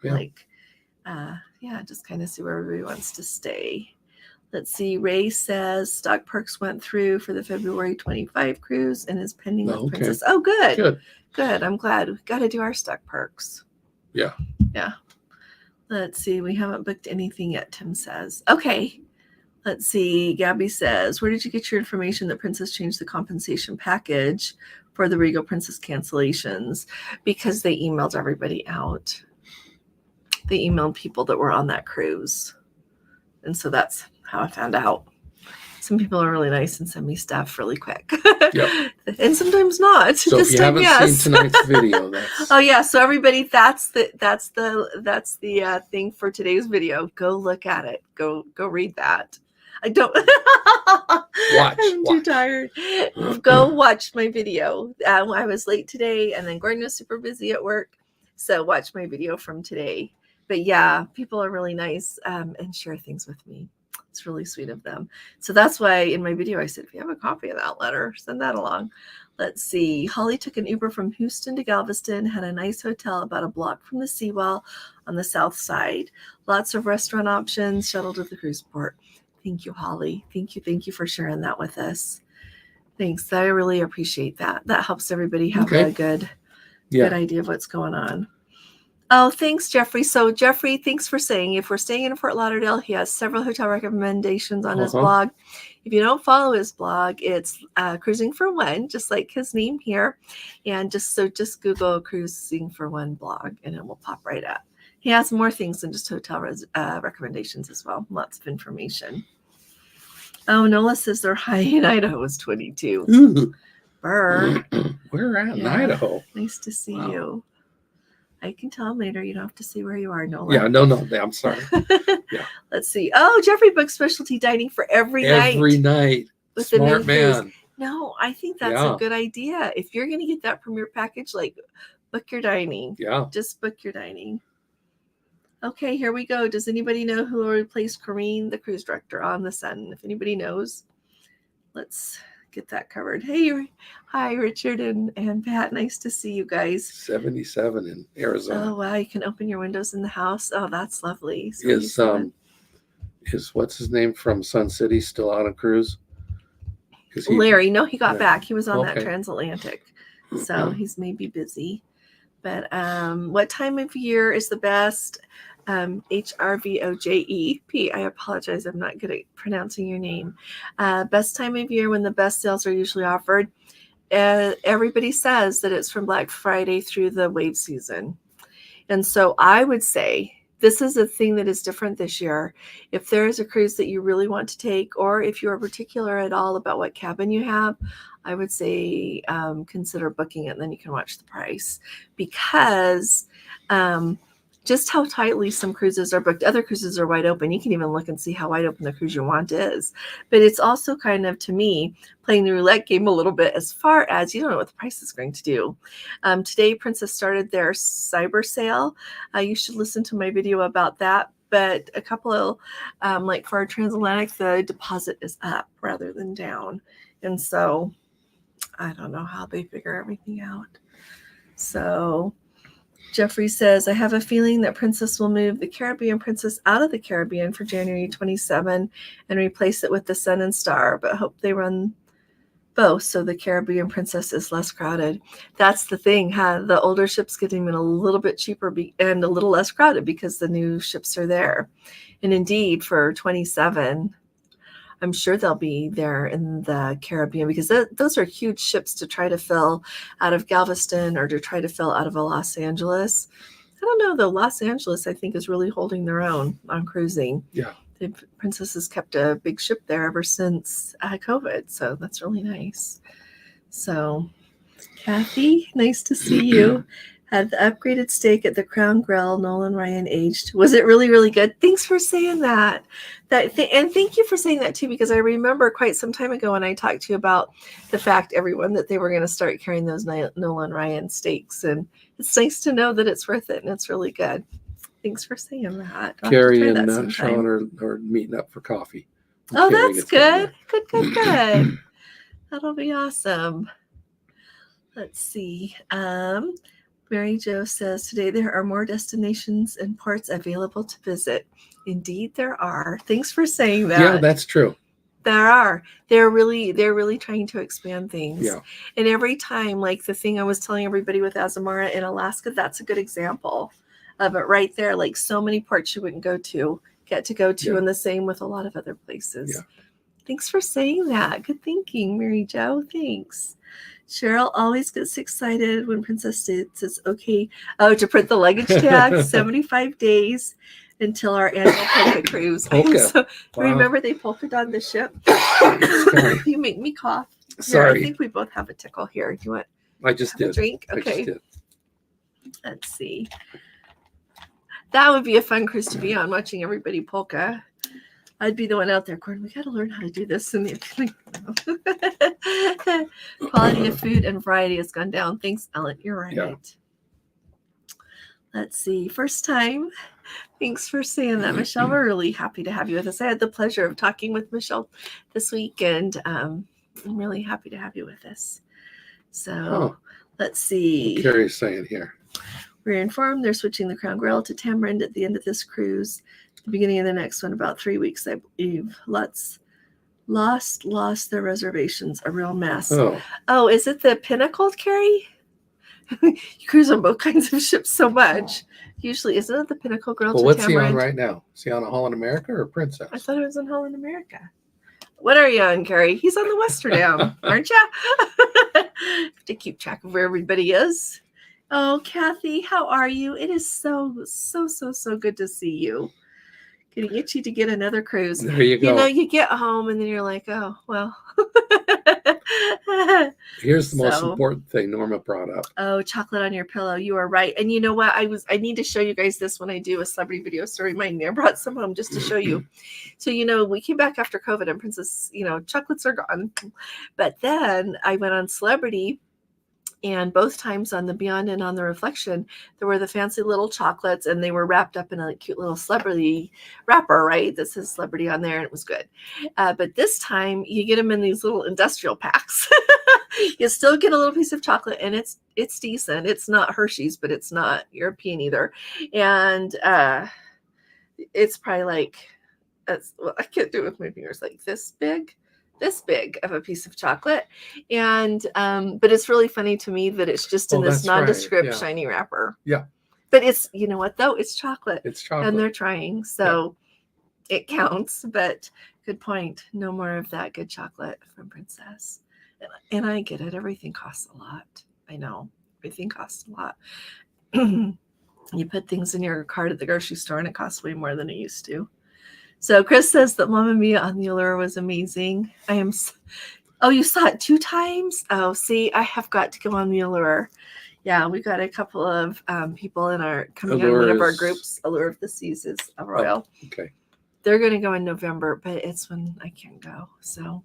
just kind of see where everybody wants to stay. Let's see. Ray says Stock Perks went through for the February 25 cruise and is pending with Princess. Oh, good. I'm glad. We've got to do our Stock Perks. Yeah. Yeah. Let's see. We haven't booked anything yet, Tim says. Okay. Let's see. Gabby says, where did you get your information that Princess changed the compensation package for the Regal Princess cancellations? Because they emailed everybody out. They emailed people that were on that cruise. And so that's how I found out. Some people are really nice and send me stuff really quick. Yep. And sometimes not. So if you haven't seen tonight's video, that's... Oh yeah. So everybody, that's the thing for today's video. Go look at it. Go read that. I don't I'm too tired. Go watch my video. I was late today, and then Gordon was super busy at work. So watch my video from today. But yeah, people are really nice and share things with me. It's really sweet of them. So that's why in my video I said, if you have a copy of that letter, send that along. Let's see. Holly took an Uber from Houston to Galveston, had a nice hotel about a block from the seawall on the south side. Lots of restaurant options, shuttle to the cruise port. Thank you, Holly. Thank you for sharing that with us. Thanks. I really appreciate that. That helps everybody have a good idea of what's going on. Oh, thanks, Jeffrey. So, Jeffrey, thanks for saying if we're staying in Fort Lauderdale, he has several hotel recommendations on his blog. If you don't follow his blog, it's Cruising for One, just like his name here. And just Google Cruising for One blog, and it will pop right up. He has more things than just hotel recommendations as well. Lots of information. Oh, Nola says their high in Idaho is 22. Ooh. Burr. We're at in Idaho. Nice to see you. I can tell him later. You don't have to see where you are, Nola. Yeah, no, I'm sorry. Yeah. Let's see. Oh, Jeffrey booked specialty dining for every night. Every night. With Smart man. No, I think that's a good idea. If you're going to get that premier package, book your dining. Yeah. Just book your dining. Okay, here we go. Does anybody know who will replace Corrine, the cruise director, on the Sun? If anybody knows, let's get that covered. Hey, hi, Richard and Pat. Nice to see you guys. 77 in Arizona. Oh, wow. You can open your windows in the house. Oh, that's lovely. Is what's his name from Sun City still on a cruise? Larry. No, he got back. He was on that transatlantic. So he's maybe busy. But what time of year is the best? HRVOJEP. I apologize. I'm not good at pronouncing your name. Best time of year when the best sales are usually offered. Everybody says that it's from Black Friday through the wave season. And so I would say this is a thing that is different this year. If there is a cruise that you really want to take, or if you are particular at all about what cabin you have, I would say consider booking it, and then you can watch the price. Because just how tightly some cruises are booked. Other cruises are wide open. You can even look and see how wide open the cruise you want is. But it's also kind of, to me, playing the roulette game a little bit as far as you don't know what the price is going to do. Today, Princess started their cyber sale. You should listen to my video about that. But a couple of, like for our transatlantic, the deposit is up rather than down. And so I don't know how they figure everything out. So Jeffrey says, I have a feeling that Princess will move the Caribbean Princess out of the Caribbean for January 27 and replace it with the Sun and Star, but hope they run both so the Caribbean Princess is less crowded. That's the thing, huh? The older ships getting a little bit cheaper and a little less crowded because the new ships are there. And indeed, for 27, I'm sure they'll be there in the Caribbean because those are huge ships to try to fill out of Galveston or to try to fill out of a Los Angeles. I don't know, though. Los Angeles, I think, is really holding their own on cruising. Yeah. The Princess has kept a big ship there ever since COVID, so that's really nice. So, Kathy, nice to see you. Had the upgraded steak at the Crown Grill. Nolan Ryan aged. Was it really, really good? Thanks for saying that. And thank you for saying that too, because I remember quite some time ago when I talked to you about the fact, everyone, that they were going to start carrying those Nolan Ryan steaks, and it's nice to know that it's worth it and it's really good. Thanks for saying that. Carrie and Sean are meeting up for coffee. Oh, that's good. Good. That'll be awesome. Let's see. Mary Jo says, today there are more destinations and ports available to visit. Indeed, there are. Thanks for saying that. Yeah, that's true. There are. They're really trying to expand things. Yeah. And every time, like the thing I was telling everybody with Azamara in Alaska, that's a good example of it right there. Like so many ports you wouldn't get to go to, and the same with a lot of other places. Yeah. Thanks for saying that. Good thinking, Mary Jo. Thanks. Cheryl always gets excited when Princess states it's okay to print the luggage tag. 75 days until our annual polka cruise. So, remember they polka dot the ship? You make me cough. Sorry. Here, I think we both have a tickle here. Do you want? I just did. A drink? Okay. I just did. Let's see. That would be a fun cruise to be on, watching everybody polka. I'd be the one out there going, we got to learn how to do this. And quality of food and variety has gone down. Thanks, Ellen. You're right. Yeah. Let's see. First time. Thanks for saying that, Michelle. We're really happy to have you with us. I had the pleasure of talking with Michelle this week, and I'm really happy to have you with us. So let's see. What Carrie's saying here. We're informed they're switching the Crown Grill to Tamarind at the end of this cruise. The beginning of the next one, about 3 weeks, I believe. Lost their reservations. A real mess. Oh, is it the Pinnacle, Carrie? You cruise on both kinds of ships so much. Usually, isn't it the Pinnacle Grill to what's Tamarind? He on right now? Is he on a Holland America or Princess? I thought it was on Holland America. What are you on, Carrie? He's on the Westerdam, aren't you? To keep track of where everybody is. Oh, Kathy, how are you? It is so good to see you. Getting itchy to get another cruise. There you go. You know, you get home and then you're like, oh, well. Here's the most important thing Norma brought up. Oh, chocolate on your pillow. You are right. And you know what? I need to show you guys this when I do a celebrity video. So remind me. I brought some home just to show you. So, you know, we came back after COVID and Princess, you know, chocolates are gone. But then I went on Celebrity. And both times on the Beyond and on the Reflection, there were the fancy little chocolates, and they were wrapped up in a cute little celebrity wrapper, right? That says celebrity on there, and it was good. But this time, you get them in these little industrial packs. You still get a little piece of chocolate, and it's decent. It's not Hershey's, but it's not European either. And it's probably like, I can't do it with my fingers, like this big of a piece of chocolate. And but it's really funny to me that it's just in this nondescript shiny wrapper. Yeah. But it's, you know what though, it's chocolate. It's chocolate. And they're trying, so it counts. But good point. No more of that good chocolate from Princess. And I get it. Everything costs a lot. I know. Everything costs a lot. You put things in your cart at the grocery store and it costs way more than it used to. So Chris says that Mamma Mia on the Allure was amazing. Oh, you saw it 2 times? Oh, see, I have got to go on the Allure. Yeah, we got a couple of people in our coming on one of our groups. ILoveThis is a royal. Oh, okay. They're going to go in November, but it's when I can't go. So,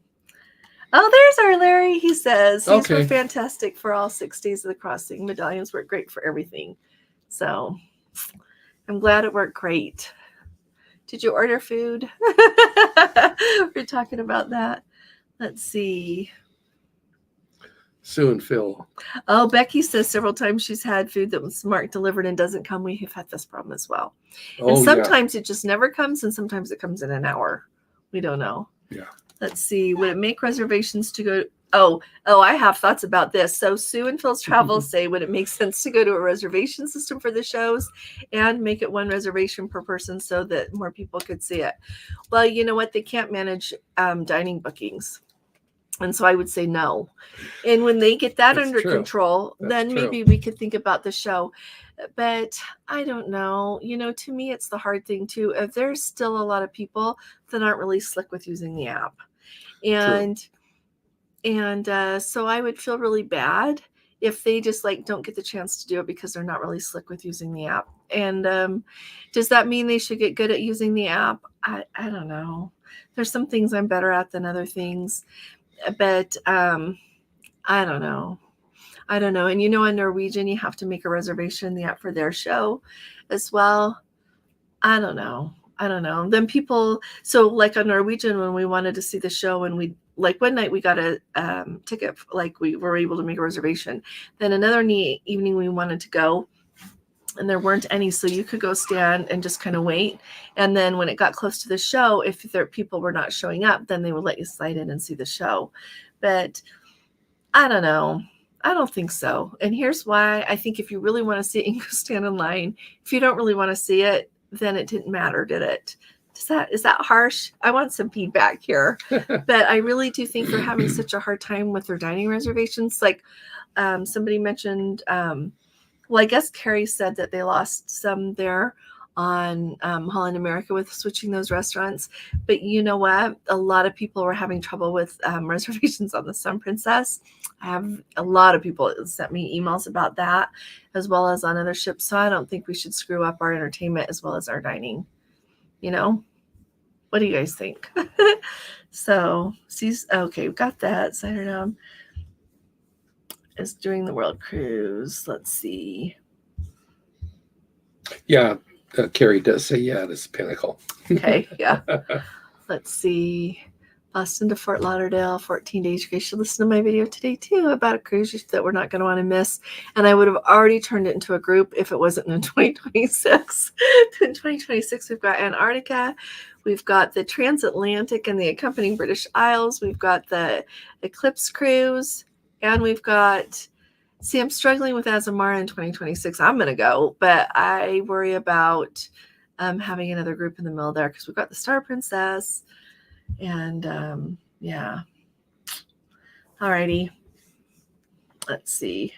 there's our Larry. He says these were fantastic for all 6 days of the crossing. Medallions work great for everything. So, I'm glad it worked great. Did you order food? We're talking about that. Let's see. Sue and Phil. Oh, Becky says several times she's had food that was marked delivered and doesn't come. We have had this problem as well. And sometimes it just never comes, and sometimes it comes in an hour. We don't know. Yeah. Let's see. Would it make reservations to go? Oh, I have thoughts about this. So Sue and Phil's Travels say, would it make sense to go to a reservation system for the shows and make it one reservation per person so that more people could see it? Well, you know what? They can't manage dining bookings. And so I would say no. And when they get that under control, then maybe we could think about the show. But I don't know. To me, it's the hard thing too. If there's still a lot of people that aren't really slick with using the app. And so I would feel really bad if they just don't get the chance to do it because they're not really slick with using the app. And does that mean they should get good at using the app? I don't know. There's some things I'm better at than other things. But I don't know. And on Norwegian, you have to make a reservation in the app for their show as well. I don't know. Then people, so on Norwegian, when we wanted to see the show, and we one night we got a ticket, we were able to make a reservation. Then another evening we wanted to go, and there weren't any, so you could go stand and just kind of wait. And then when it got close to the show, if there people were not showing up, then they would let you slide in and see the show. But I don't know. I don't think so. And here's why. I think if you really want to see it, you can go stand in line. If you don't really want to see it, then it didn't matter, did it? Is that harsh? I want some feedback here. But I really do think they're having such a hard time with their dining reservations. Somebody mentioned, well, I guess Carrie said that they lost some there on Holland America with switching those restaurants. But you know what? A lot of people were having trouble with reservations on the Sun Princess. I have a lot of people that sent me emails about that, as well as on other ships. So I don't think we should screw up our entertainment as well as our dining. What do you guys think? So, okay, we've got that. Saturday is doing the world cruise. Let's see. Yeah, Carrie does say, yeah, this is Pinnacle. Okay, yeah. Let's see. Boston to Fort Lauderdale, 14 days. You guys should listen to my video today, too, about a cruise that we're not going to want to miss. And I would have already turned it into a group if it wasn't in 2026. In 2026, we've got Antarctica. We've got the transatlantic and the accompanying British Isles. We've got the Eclipse cruise. And we've got, I'm struggling with Azamara in 2026. I'm going to go, but I worry about having another group in the middle there because we've got the Star Princess. And yeah. Alrighty. Let's see.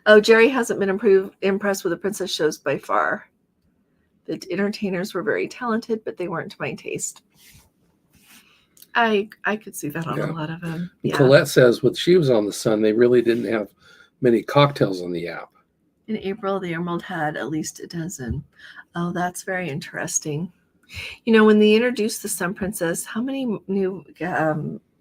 Oh, Jerry hasn't been impressed with the princess shows by far. The entertainers were very talented, but they weren't to my taste. I could see that on a lot of them. Yeah. Colette says when she was on the Sun, they really didn't have many cocktails on the app. In April, the Emerald had at least a dozen. Oh, that's very interesting. When they introduced the Sun Princess, how many new,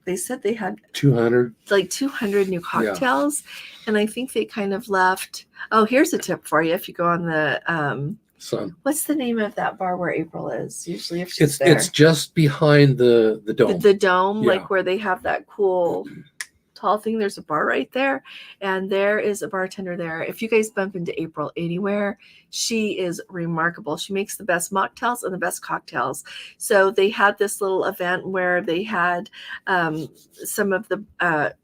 they said they had 200. 200 new cocktails. Yeah. And I think they kind of left. Oh, here's a tip for you. If you go on the Sun. What's the name of that bar where April is? Usually if she's there. It's just behind the dome. The dome, yeah. Where they have that cool tall thing. There's a bar right there. And there is a bartender there. If you guys bump into April anywhere, she is remarkable. She makes the best mocktails and the best cocktails. So they had this little event where they had some of the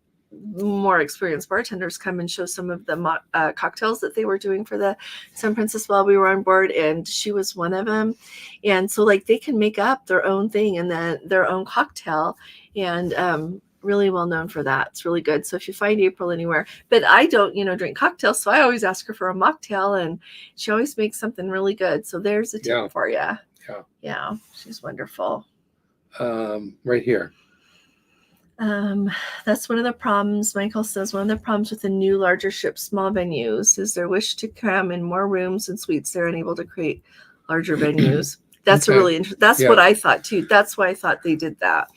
more experienced bartenders come and show some of the cocktails that they were doing for the Sun Princess while we were on board, and she was one of them. And so they can make up their own thing and then their own cocktail, and really well known for that. It's really good. So if you find April anywhere, but I don't drink cocktails, so I always ask her for a mocktail, and she always makes something really good. So there's a tip for you. Yeah, she's wonderful. Right here. That's one of the problems. Michael says one of the problems with the new larger ships, small venues, is their wish to cram in more rooms and suites. They're unable to create larger venues. That's Okay. a really interesting. That's what I thought too. That's why I thought they did that,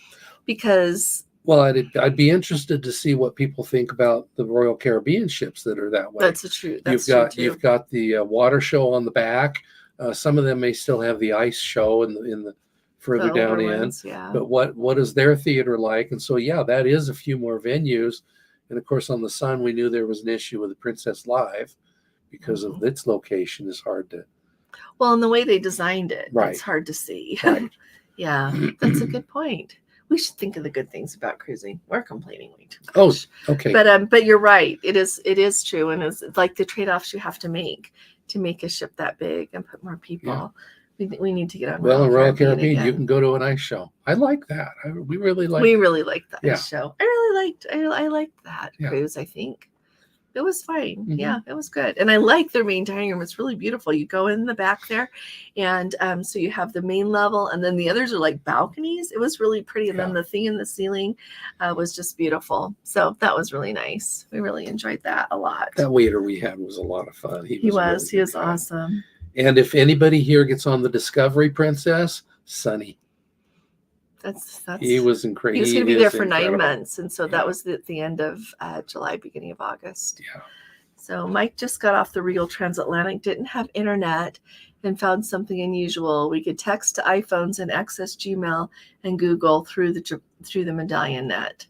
because. Well, I'd be interested to see what people think about the Royal Caribbean ships that are that way. That's true. You've got the water show on the back. Some of them may still have the ice show in the further down in. Yeah. But what is their theater like? And so that is a few more venues. And of course, on the Sun, we knew there was an issue with the Princess Live because of its location is hard to. Well, and the way they designed it, right. It's hard to see. Right. Yeah, that's a good point. We should think of the good things about cruising. We're complaining way too much. Oh, okay. But you're right. It is true, and it's like the trade-offs you have to make a ship that big and put more people. Yeah. We need to get on. Well, in Royal Caribbean, you can go to an ice show. I like that. We really liked the ice show. I liked that cruise. I think it was fine. Mm-hmm. Yeah, it was good. And I like their main dining room. It's really beautiful. You go in the back there, and so you have the main level, and then the others are like balconies. It was really pretty. And then the thing in the ceiling was just beautiful. So that was really nice. We really enjoyed that a lot. That waiter we had was a lot of fun. He was awesome. And if anybody here gets on the Discovery Princess, Sonny. He was incredible. He was going to be there for 9 months, and so that was at the end of July, beginning of August. Yeah. So Mike just got off the Regal Transatlantic, didn't have internet, and found something unusual. We could text to iPhones and access Gmail and Google through the Medallion net.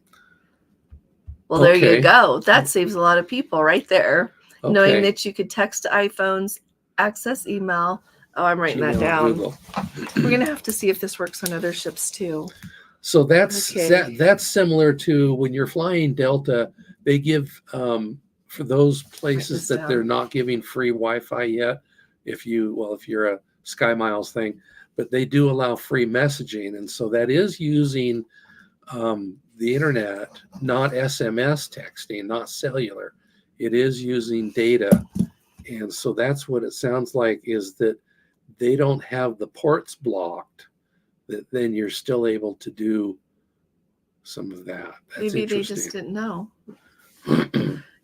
Well, there you go. That saves a lot of people right there, knowing that you could text to iPhones, access email. Oh, I'm writing that down. Google. We're going to have to see if this works on other ships too. So that's similar to when you're flying Delta, they give for those places that they're not giving free Wi-Fi yet. If you're a Sky Miles thing, but they do allow free messaging. And so that is using the internet, not SMS texting, not cellular. It is using data. And so that's what it sounds like, is that they don't have the ports blocked, that then you're still able to do some of that. Maybe they just didn't know.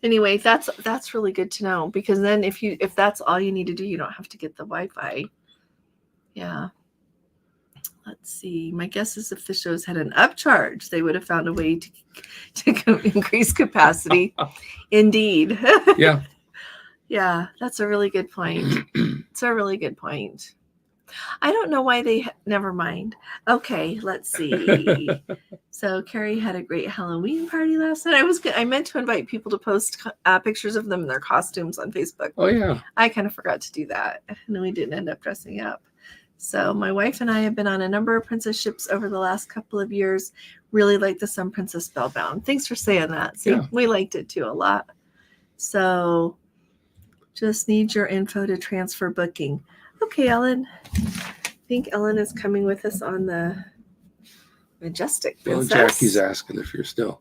Anyway, that's really good to know, because then if that's all you need to do, you don't have to get the Wi-Fi. Yeah. Let's see. My guess is if the shows had an upcharge, they would have found a way to increase capacity. Indeed. Yeah. Yeah, that's a really good point. It's a really good point. I don't know why never mind. Okay, let's see. So Carrie had a great Halloween party last night. I meant to invite people to post pictures of them in their costumes on Facebook. Oh, yeah. I kind of forgot to do that, and we didn't end up dressing up. So my wife and I have been on a number of princess ships over the last couple of years. Really like the Sun Princess Spellbound. Thanks for saying that. See, we liked it too a lot. So just need your info to transfer booking. Okay, Ellen. I think Ellen is coming with us on the Majestic Princess. Well, Jackie's asking if you're still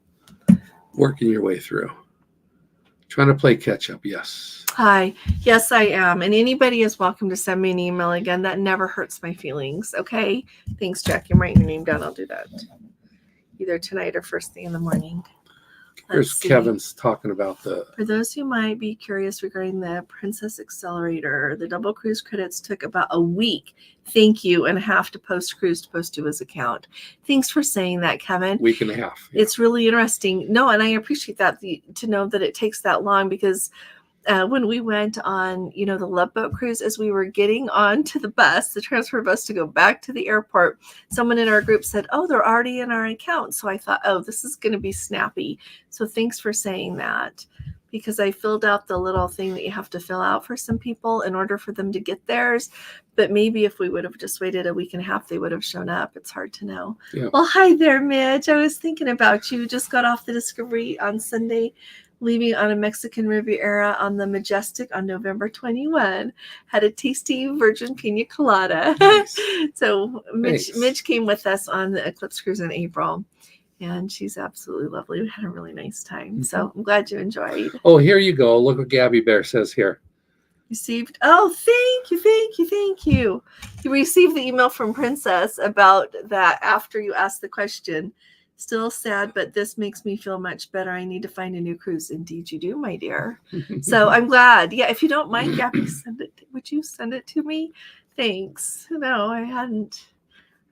working your way through. Trying to play catch up, yes. Hi. Yes, I am. And anybody is welcome to send me an email again. That never hurts my feelings. Okay? Thanks, Jackie. I'm writing your name down. I'll do that either tonight or first thing in the morning. Here's Kevin's talking about For those who might be curious regarding the Princess Accelerator, the double cruise credits took about a week. Thank you, and a half to post to his account. Thanks for saying that, Kevin. Week and a half. Yeah. It's really interesting. No, and I appreciate that to know that it takes that long, because when we went on, the Love Boat cruise, as we were getting on to the bus, the transfer bus to go back to the airport, someone in our group said, "Oh, they're already in our account." So I thought, oh, this is going to be snappy. So thanks for saying that, because I filled out the little thing that you have to fill out for some people in order for them to get theirs. But maybe if we would have just waited a week and a half, they would have shown up. It's hard to know. Yeah. Well, hi there, Mitch. I was thinking about you. Just got off the Discovery on Sunday, leaving on a Mexican Riviera on the Majestic on November 21. Had a tasty virgin pina colada. Nice. So Mitch came with us on the Eclipse cruise in April, and she's absolutely lovely. We had a really nice time. Mm-hmm. So I'm glad you enjoyed. Oh, here you go. Look what Gabby Bear says here. Received. Oh, thank you. You received the email from Princess about that after you asked the question. Still sad, but this makes me feel much better. I need to find a new cruise. Indeed you do, my dear. So I'm glad. Yeah, if you don't mind, Gabby, would you send it to me? Thanks. No, I hadn't.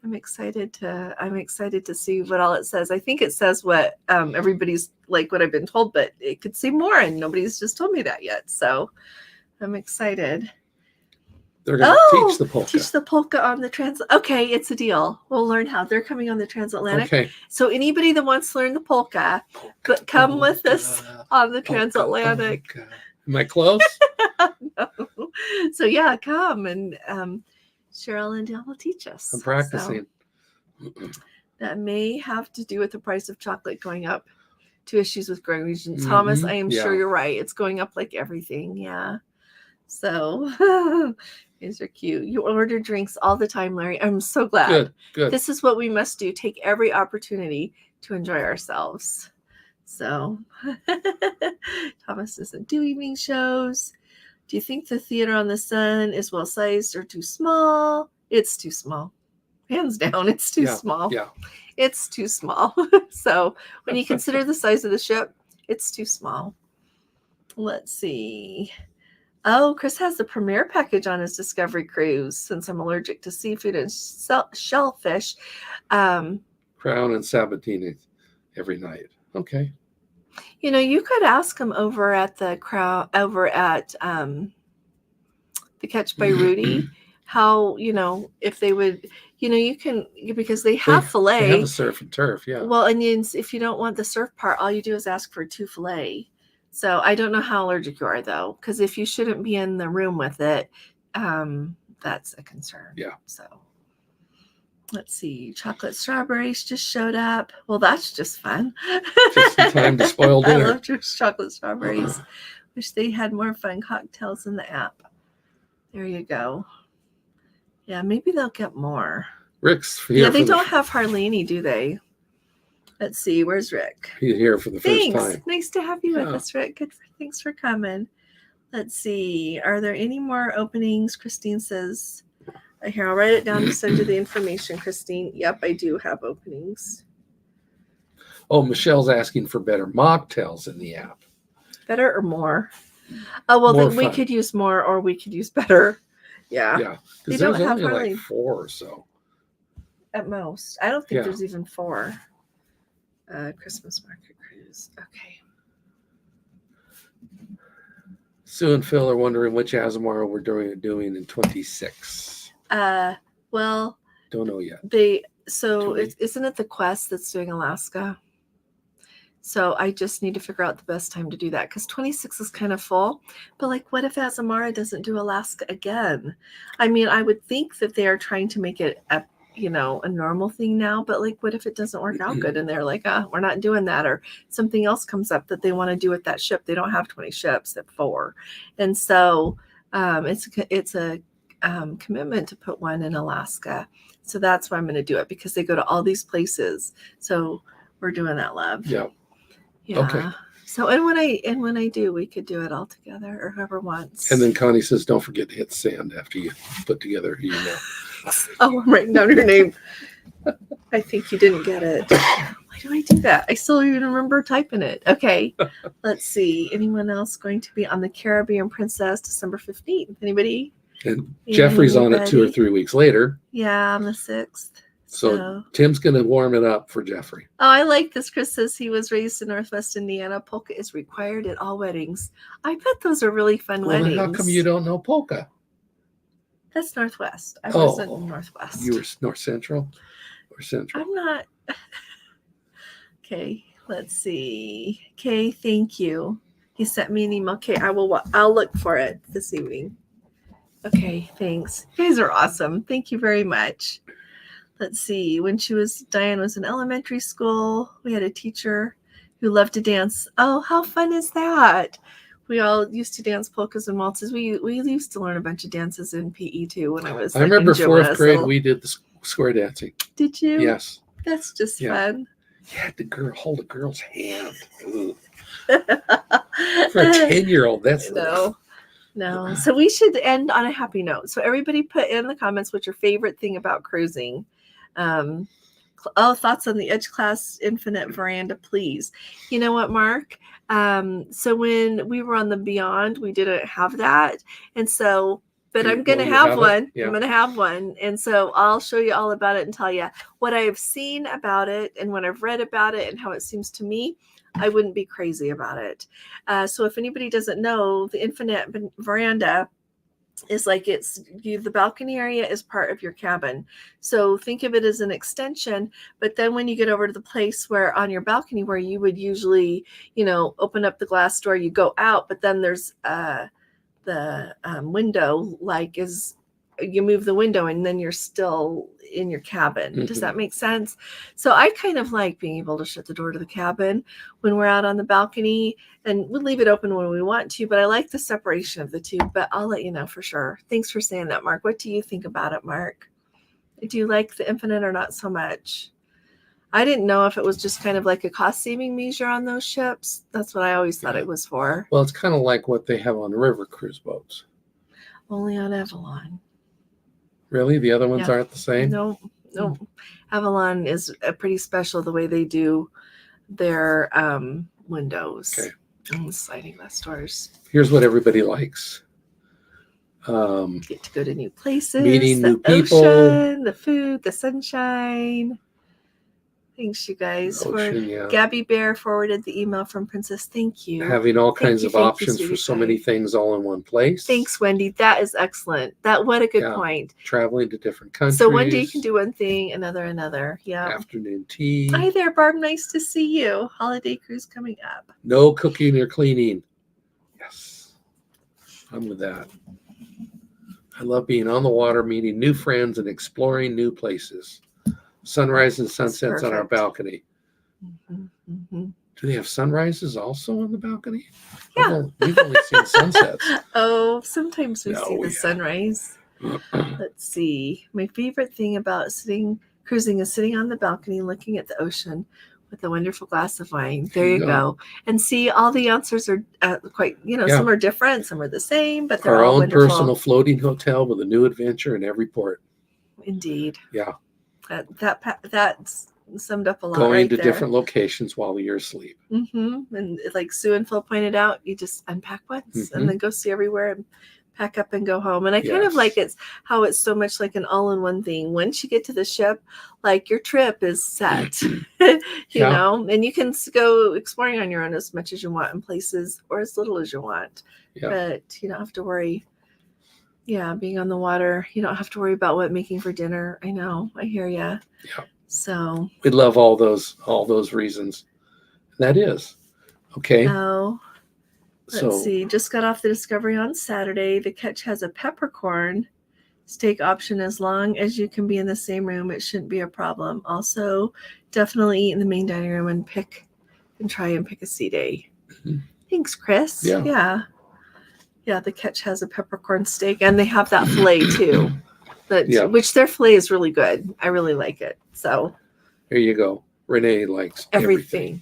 I'm excited to see what all it says. I think it says what everybody's like what I've been told, but it could say more, and nobody's just told me that yet. So I'm excited. They're going to teach the polka. Teach the polka on the Okay, it's a deal. We'll learn how. They're coming on the transatlantic. Okay. So anybody that wants to learn the polka, but come with us on the transatlantic. Polka. Am I close? No. So yeah, come and Cheryl and Dale will teach us. I'm practicing. So that may have to do with the price of chocolate going up. 2 issues with growing regions. Thomas, I am sure you're right. It's going up like everything. Yeah. So these are cute. You order drinks all the time, Larry. I'm so glad. Good. This is what we must do. Take every opportunity to enjoy ourselves. So Thomas doesn't do evening shows. Do you think the theater on the Sun is well sized or too small? It's too small. Hands down, it's too small. Yeah. It's too small. So when you consider the size of the ship, it's too small. Let's see. Oh, Chris has the premiere package on his Discovery cruise. Since I'm allergic to seafood and shellfish. Crown and Sabatini every night. Okay. You know, you could ask him over at the the Catch by Rudy how, if they would, you can, because they have filet. They have a surf and turf, yeah. Well, and if you don't want the surf part, all you do is ask for 2 filet. So I don't know how allergic you are, though, because if you shouldn't be in the room with it, that's a concern. Yeah. So let's see. Chocolate strawberries just showed up. Well, that's just fun. Just in time to spoil dinner. I love chocolate strawberries. Wish they had more fun cocktails in the app. There you go. Yeah, maybe they'll get more. Rick's here. Yeah, they don't have Harlini, do they? Let's see. Where's Rick? He's here for the first time. Nice to have you with us, Rick. Thanks for coming. Let's see. Are there any more openings? Christine says, here, I'll write it down to send you the information, Christine. Yep, I do have openings. Oh, Michelle's asking for better mocktails in the app. Better or more? Oh, well, then we could use more or we could use better. Yeah. Yeah. Because there's only like 4 or so. At most. I don't think there's even 4. Christmas market cruise. Okay. Sue and Phil are wondering which Azamara we're doing in 26. Well, don't know yet. Isn't it the Quest that's doing Alaska? So I just need to figure out the best time to do that because 26 is kind of full. But like, what if Azamara doesn't do Alaska again? I mean, I would think that they are trying to make it a normal thing now, but like, what if it doesn't work out good and they're like, we're not doing that, or something else comes up that they want to do with that ship. They don't have 20 ships, they have 4. And so it's a commitment to put one in Alaska. So that's why I'm going to do it, because they go to all these places. So we're doing that, love. Yeah. Okay. So, and when I do, we could do it all together, or whoever wants. And then Connie says, don't forget to hit send after you put together your email. Oh, I'm writing down your name. I think you didn't get it. Why do I do that? I still even remember typing it. Okay. Let's see. Anyone else going to be on the Caribbean Princess December 15th? Anybody? And Jeffrey's on it 2 or 3 weeks later. Yeah, on the 6th. So Tim's going to warm it up for Jeffrey. Oh, I like this. Chris says he was raised in Northwest Indiana. Polka is required at all weddings. I bet those are really fun weddings. How come you don't know polka? That's Northwest. I wasn't Northwest. You were North Central or Central? I'm not. Okay, let's see. Okay, thank you. He sent me an email. Okay, I'll look for it this evening. Okay, thanks. You guys are awesome. Thank you very much. Let's see. When Diane was in elementary school, we had a teacher who loved to dance. Oh, how fun is that? We all used to dance polkas and waltzes. We used to learn a bunch of dances in PE too when I was. I remember 4th grade we did the square dancing. Did you? Yes. That's just fun. You had to hold a girl's hand. For a 10-year-old, that's no. So we should end on a happy note. So everybody put in the comments what's your favorite thing about cruising. thoughts on the Edge Class Infinite Veranda, please. You know what, Mark? So when we were on the Beyond, we didn't have that. And so, but I'm going to have one. Yeah. I'm going to have one. And so I'll show you all about it and tell you what I have seen about it and what I've read about it and how it seems to me. I wouldn't be crazy about it. So if anybody doesn't know, the Infinite Veranda is like the balcony area is part of your cabin. So think of it as an extension, but then when you get over to the place where on your balcony where you would usually, open up the glass door, you go out, but then there's the window, like you move the window and then you're still in your cabin. Mm-hmm. Does that make sense? So I kind of like being able to shut the door to the cabin when we're out on the balcony, and we'll leave it open when we want to, but I like the separation of the two, but I'll let you know for sure. Thanks for saying that, Mark. What do you think about it, Mark? Do you like the Infinite or not so much? I didn't know if it was just kind of like a cost-saving measure on those ships. That's what I always thought it was for. Well, it's kind of like what they have on river cruise boats. Only on Avalon. Really? The other ones aren't the same? No. Avalon is pretty special the way they do their windows. Okay. And sliding glass doors. Here's what everybody likes. Get to go to new places. Meeting the new people. Ocean, the food, the sunshine. Thanks, you guys. Gabby Bear forwarded the email from Princess. Thank you. Having all kinds of options for so many things all in one place. Thanks, Wendy. That is excellent. What a good point. Traveling to different countries. So one day you can do one thing, another. Yeah. Afternoon tea. Hi there, Barb. Nice to see you. Holiday cruise coming up. No cooking or cleaning. Yes. I'm with that. I love being on the water, meeting new friends, and exploring new places. Sunrise and sunsets on our balcony. Mm-hmm, mm-hmm. Do they have sunrises also on the balcony? Yeah. We've only seen sunsets. Oh, sometimes we see the sunrise. Let's see. My favorite thing about cruising is sitting on the balcony looking at the ocean with a wonderful glass of wine. There you go. And see, all the answers are quite, some are different, some are the same, but they're our all own wonderful. Personal floating hotel with a new adventure in every port. Indeed. Yeah. That's summed up a lot. Going to different locations while you're asleep. Mm-hmm. And like Sue and Phil pointed out, you just unpack once and then go see everywhere and pack up and go home. And I kind of like how it's so much like an all-in-one thing. Once you get to the ship, like your trip is set, you know, and you can go exploring on your own as much as you want in places or as little as you want. Yeah. But you don't have to worry. Yeah, being on the water, you don't have to worry about what making for dinner. I know, I hear you. Yeah. So we love all those reasons. That is okay. Oh, let's see. Just got off the Discovery on Saturday. The catch has a peppercorn steak option. As long as you can be in the same room, it shouldn't be a problem. Also, definitely eat in the main dining room and try and pick a sea day. Mm-hmm. Thanks, Chris. Yeah, the catch has a peppercorn steak, and they have that filet too. Which their filet is really good. I really like it. So there you go. Renee likes everything.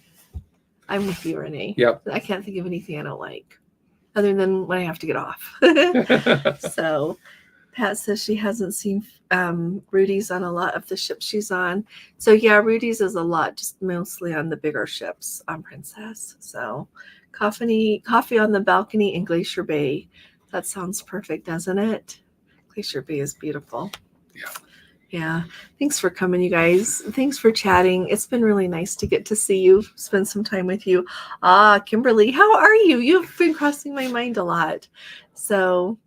I'm with you, Renee. Yep. I can't think of anything I don't like, other than when I have to get off. So Pat says she hasn't seen Rudy's on a lot of the ships she's on. So yeah, Rudy's is a lot, just mostly on the bigger ships on Princess. So coffee on the balcony in Glacier Bay. That sounds perfect, doesn't it? Glacier Bay is beautiful. Yeah. Thanks for coming, you guys. Thanks for chatting. It's been really nice to get to see you, spend some time with you. Kimberly, how are you? You've been crossing my mind a lot. So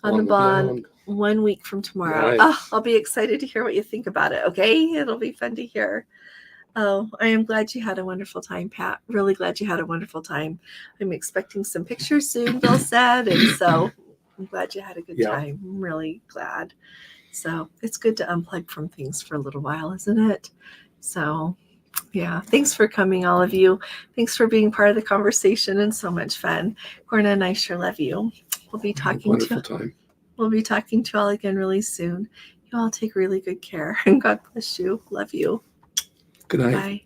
on the bond, 1 week from tomorrow. Nice. I'll be excited to hear what you think about it. Okay. It'll be fun to hear. Oh, I am glad you had a wonderful time, Pat. Really glad you had a wonderful time. I'm expecting some pictures soon, Bill said. And so I'm glad you had a good time. I'm really glad. So it's good to unplug from things for a little while, isn't it? So yeah, thanks for coming, all of you. Thanks for being part of the conversation and so much fun. Corna and I sure love you. We'll be talking to you all again really soon. You all take really good care, and God bless you. Love you. Good night. Bye.